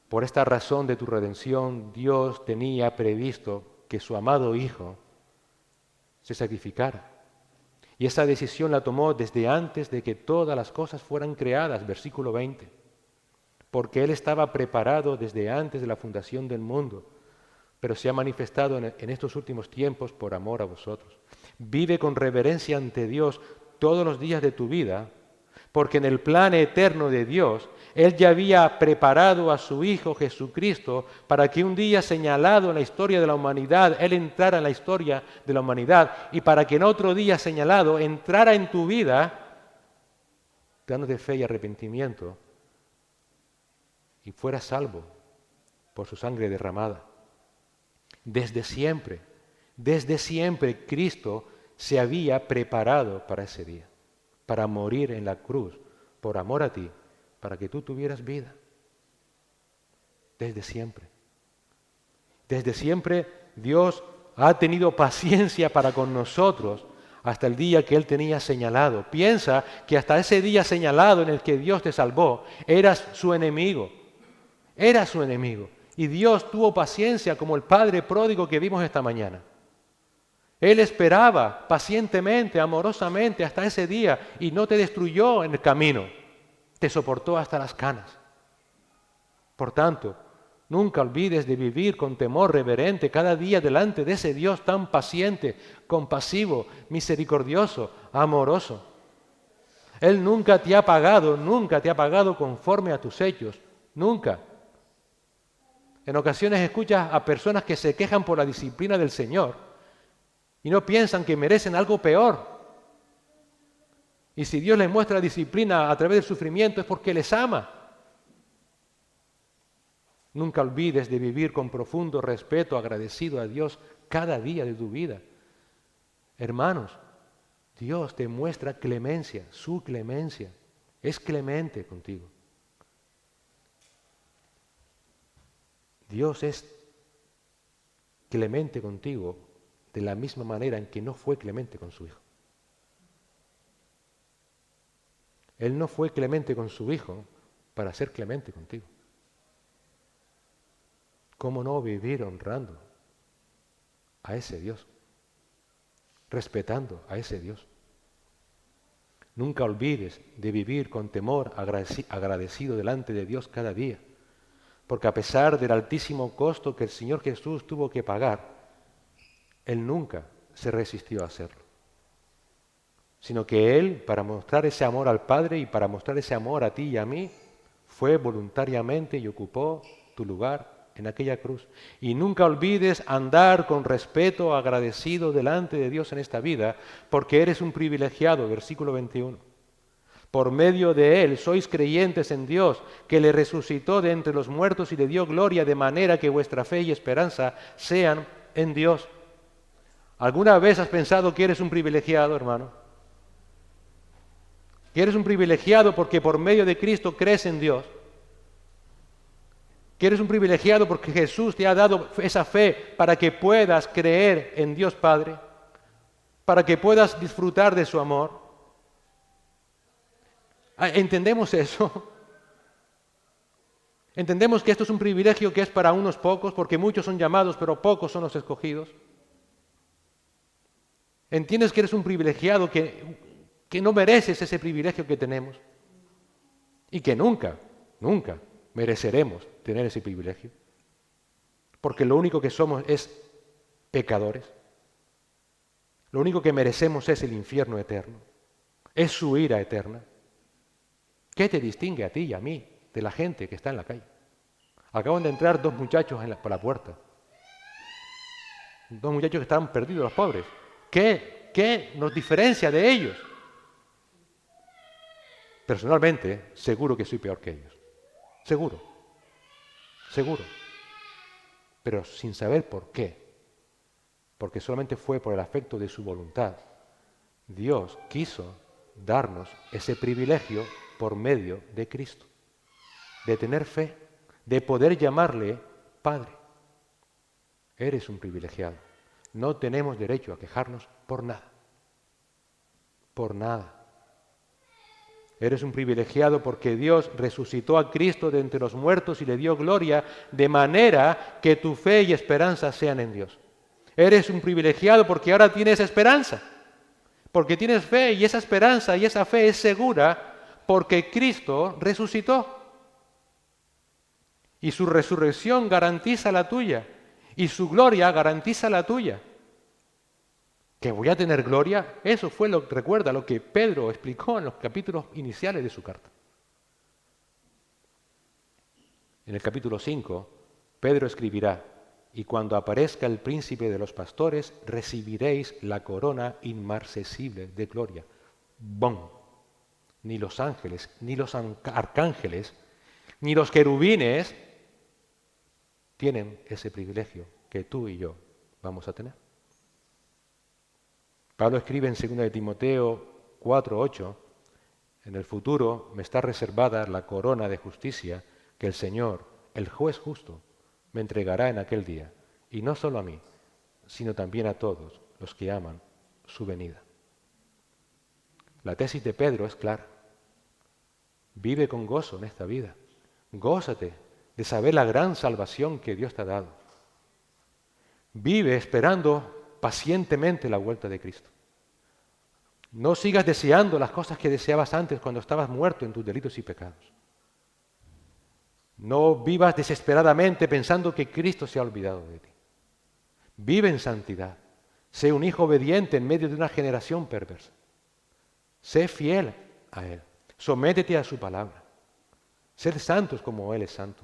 Por esta razón de tu redención, Dios tenía previsto que su amado Hijo se sacrificara. Y esa decisión la tomó desde antes de que todas las cosas fueran creadas, versículo 20. Porque Él estaba preparado desde antes de la fundación del mundo, pero se ha manifestado en estos últimos tiempos por amor a vosotros. Vive con reverencia ante Dios todos los días de tu vida, porque en el plan eterno de Dios, Él ya había preparado a su Hijo Jesucristo para que un día señalado en la historia de la humanidad, Él entrara en la historia de la humanidad y para que en otro día señalado entrara en tu vida, dándote fe y arrepentimiento, y fuera salvo por su sangre derramada. Desde siempre Cristo se había preparado para ese día, para morir en la cruz por amor a ti, para que tú tuvieras vida. desde siempre. Desde siempre Dios ha tenido paciencia para con nosotros hasta el día que Él tenía señalado. Piensa que hasta ese día señalado en el que Dios te salvó, eras su enemigo. Era su enemigo. Y Dios tuvo paciencia como el Padre pródigo que vimos esta mañana. Él esperaba pacientemente, amorosamente hasta ese día y no te destruyó en el camino. Te soportó hasta las canas. Por tanto, nunca olvides de vivir con temor reverente cada día delante de ese Dios tan paciente, compasivo, misericordioso, amoroso. Él nunca te ha pagado conforme a tus hechos, nunca. En ocasiones escuchas a personas que se quejan por la disciplina del Señor y no piensan que merecen algo peor. Y si Dios les muestra disciplina a través del sufrimiento es porque les ama. Nunca olvides de vivir con profundo respeto, agradecido a Dios cada día de tu vida. Hermanos, Dios te muestra clemencia, su clemencia. Es clemente contigo. Dios es clemente contigo de la misma manera en que no fue clemente con su Hijo. Él no fue clemente con su Hijo para ser clemente contigo. ¿Cómo no vivir honrando a ese Dios? Respetando a ese Dios. Nunca olvides de vivir con temor agradecido delante de Dios cada día. Porque a pesar del altísimo costo que el Señor Jesús tuvo que pagar, Él nunca se resistió a hacerlo. Sino que Él, para mostrar ese amor al Padre y para mostrar ese amor a ti y a mí, fue voluntariamente y ocupó tu lugar en aquella cruz. Y nunca olvides andar con respeto agradecido delante de Dios en esta vida, porque eres un privilegiado, versículo 21. Por medio de Él sois creyentes en Dios, que le resucitó de entre los muertos y le dio gloria, de manera que vuestra fe y esperanza sean en Dios. ¿Alguna vez has pensado que eres un privilegiado, hermano? Que eres un privilegiado porque por medio de Cristo crees en Dios. Que eres un privilegiado porque Jesús te ha dado esa fe para que puedas creer en Dios Padre, para que puedas disfrutar de su amor. ¿Entendemos eso? ¿Entendemos que esto es un privilegio que es para unos pocos, porque muchos son llamados, pero pocos son los escogidos? ¿Entiendes que eres un privilegiado, que no mereces ese privilegio que tenemos? Y que nunca mereceremos tener ese privilegio. Porque lo único que somos es pecadores. Lo único que merecemos es el infierno eterno. Es su ira eterna. ¿Qué te distingue a ti y a mí de la gente que está en la calle? Acaban de entrar dos muchachos por la puerta. Dos muchachos que estaban perdidos, los pobres. ¿Qué nos diferencia de ellos? Personalmente, seguro que soy peor que ellos. Seguro. Pero sin saber por qué. Porque solamente fue por el afecto de su voluntad. Dios quiso darnos ese privilegio por medio de Cristo, de tener fe, de poder llamarle Padre. Eres un privilegiado. No tenemos derecho a quejarnos por nada. Por nada. Eres un privilegiado porque Dios resucitó a Cristo de entre los muertos y le dio gloria, de manera que tu fe y esperanza sean en Dios. Eres un privilegiado porque ahora tienes esperanza, porque tienes fe y esa esperanza y esa fe es segura porque Cristo resucitó. Y su resurrección garantiza la tuya y su gloria garantiza la tuya. ¿Que voy a tener gloria? Eso fue recuerda lo que Pedro explicó en los capítulos iniciales de su carta. En el capítulo 5, Pedro escribirá: y cuando aparezca el príncipe de los pastores, recibiréis la corona inmarcesible de gloria. ¡Bom! Ni los ángeles, ni los arcángeles, ni los querubines tienen ese privilegio que tú y yo vamos a tener. Pablo escribe en 2 de Timoteo 4:8, en el futuro me está reservada la corona de justicia que el Señor, el juez justo, me entregará en aquel día, y no solo a mí, sino también a todos los que aman su venida. La tesis de Pedro es clara. Vive con gozo en esta vida. Gózate de saber la gran salvación que Dios te ha dado. Vive esperando pacientemente la vuelta de Cristo. No sigas deseando las cosas que deseabas antes cuando estabas muerto en tus delitos y pecados. No vivas desesperadamente pensando que Cristo se ha olvidado de ti. Vive en santidad. Sé un hijo obediente en medio de una generación perversa. Sé fiel a Él. Sométete a su palabra. Sed santos como Él es santo.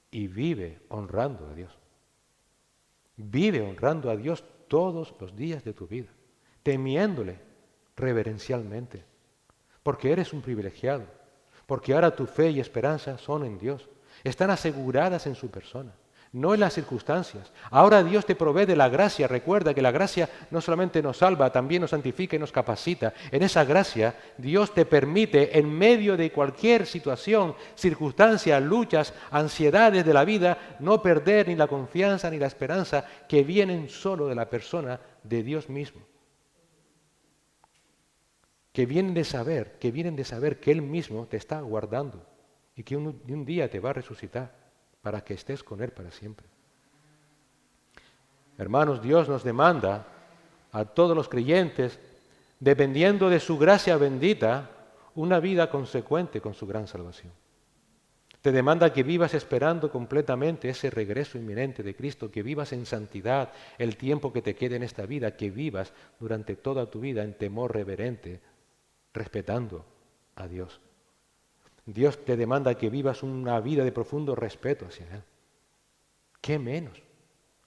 Y vive honrando a Dios. Vive honrando a Dios todos los días de tu vida, temiéndole reverencialmente, porque eres un privilegiado, porque ahora tu fe y esperanza son en Dios, están aseguradas en su persona, no en las circunstancias. Ahora Dios te provee de la gracia. Recuerda que la gracia no solamente nos salva, también nos santifica y nos capacita. En esa gracia Dios te permite, en medio de cualquier situación, circunstancia, luchas, ansiedades de la vida, no perder ni la confianza ni la esperanza que vienen solo de la persona de Dios mismo. Que vienen de saber que Él mismo te está guardando y que un día te va a resucitar para que estés con Él para siempre. Hermanos, Dios nos demanda a todos los creyentes, dependiendo de su gracia bendita, una vida consecuente con su gran salvación. Te demanda que vivas esperando completamente ese regreso inminente de Cristo, que vivas en santidad el tiempo que te quede en esta vida, que vivas durante toda tu vida en temor reverente, respetando a Dios. Dios te demanda que vivas una vida de profundo respeto hacia Él. ¿Qué menos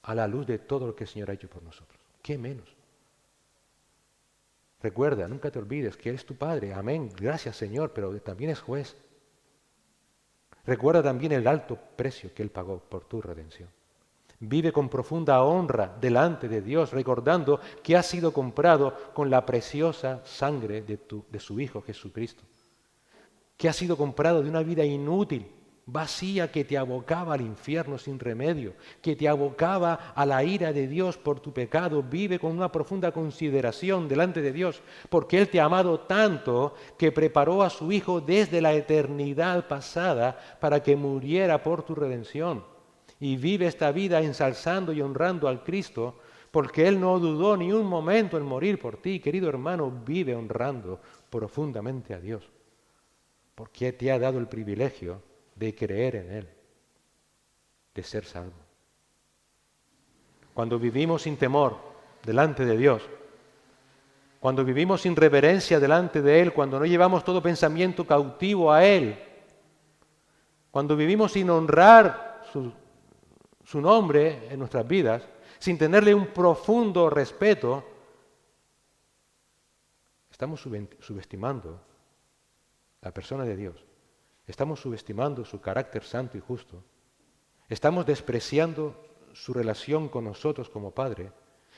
a la luz de todo lo que el Señor ha hecho por nosotros? ¿Qué menos? Recuerda, nunca te olvides que Él es tu Padre. Amén. Gracias, Señor, pero también es juez. Recuerda también el alto precio que Él pagó por tu redención. Vive con profunda honra delante de Dios, recordando que has sido comprado con la preciosa sangre de su Hijo Jesucristo. Que has sido comprado de una vida inútil, vacía, que te abocaba al infierno sin remedio, que te abocaba a la ira de Dios por tu pecado. Vive con una profunda consideración delante de Dios, porque Él te ha amado tanto que preparó a su Hijo desde la eternidad pasada para que muriera por tu redención. Y vive esta vida ensalzando y honrando al Cristo, porque Él no dudó ni un momento en morir por ti. Querido hermano, vive honrando profundamente a Dios, porque te ha dado el privilegio de creer en Él, de ser salvo. Cuando vivimos sin temor delante de Dios, cuando vivimos sin reverencia delante de Él, cuando no llevamos todo pensamiento cautivo a Él, cuando vivimos sin honrar su nombre en nuestras vidas, sin tenerle un profundo respeto, estamos subestimando la persona de Dios. Estamos subestimando su carácter santo y justo. Estamos despreciando su relación con nosotros como Padre.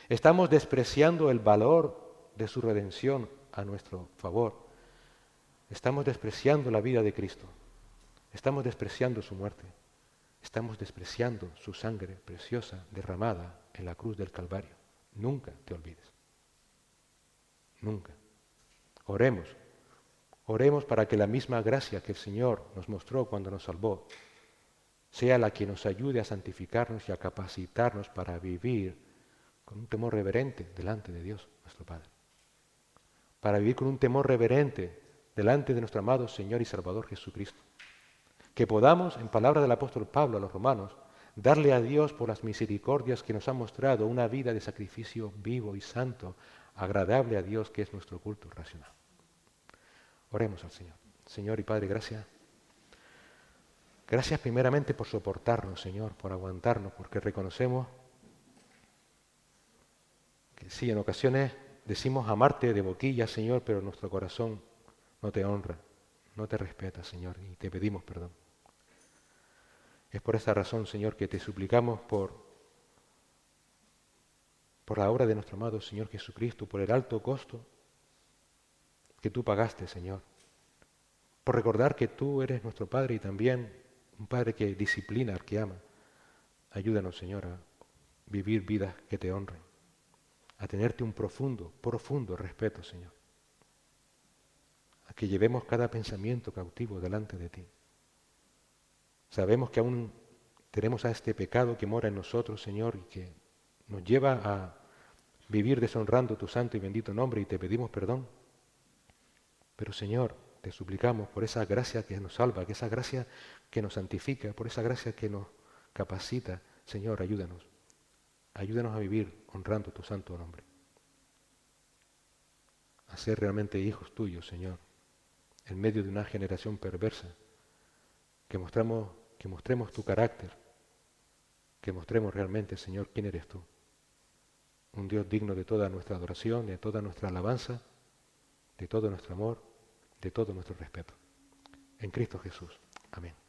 Estamos despreciando el valor de su redención a nuestro favor. Estamos despreciando la vida de Cristo. Estamos despreciando su muerte. Estamos despreciando su sangre preciosa derramada en la cruz del Calvario. Nunca te olvides. Nunca. Oremos. Oremos para que la misma gracia que el Señor nos mostró cuando nos salvó sea la que nos ayude a santificarnos y a capacitarnos para vivir con un temor reverente delante de Dios, nuestro Padre. Para vivir con un temor reverente delante de nuestro amado Señor y Salvador Jesucristo. Que podamos, en palabra del apóstol Pablo a los romanos, darle a Dios por las misericordias que nos ha mostrado una vida de sacrificio vivo y santo, agradable a Dios, que es nuestro culto racional. Oremos al Señor. Señor y Padre, gracias. Gracias primeramente por soportarnos, Señor, por aguantarnos, porque reconocemos que sí, en ocasiones decimos amarte de boquilla, Señor, pero nuestro corazón no te honra, no te respeta, Señor, y te pedimos perdón. Es por esa razón, Señor, que te suplicamos por la obra de nuestro amado Señor Jesucristo, por el alto costo que tú pagaste, Señor, por recordar que tú eres nuestro Padre y también un Padre que disciplina, que ama. Ayúdanos, Señor, a vivir vidas que te honren, a tenerte un profundo, profundo respeto, Señor, a que llevemos cada pensamiento cautivo delante de ti. Sabemos que aún tenemos a este pecado que mora en nosotros, Señor, y que nos lleva a vivir deshonrando tu santo y bendito nombre, y te pedimos perdón. Pero, Señor, te suplicamos por esa gracia que nos salva, que esa gracia que nos santifica, por esa gracia que nos capacita. Señor, ayúdanos. Ayúdanos a vivir honrando tu santo nombre. A ser realmente hijos tuyos, Señor, en medio de una generación perversa. Que mostremos tu carácter. Que mostremos realmente, Señor, quién eres tú. Un Dios digno de toda nuestra adoración, de toda nuestra alabanza, de todo nuestro amor, de todo nuestro respeto. En Cristo Jesús. Amén.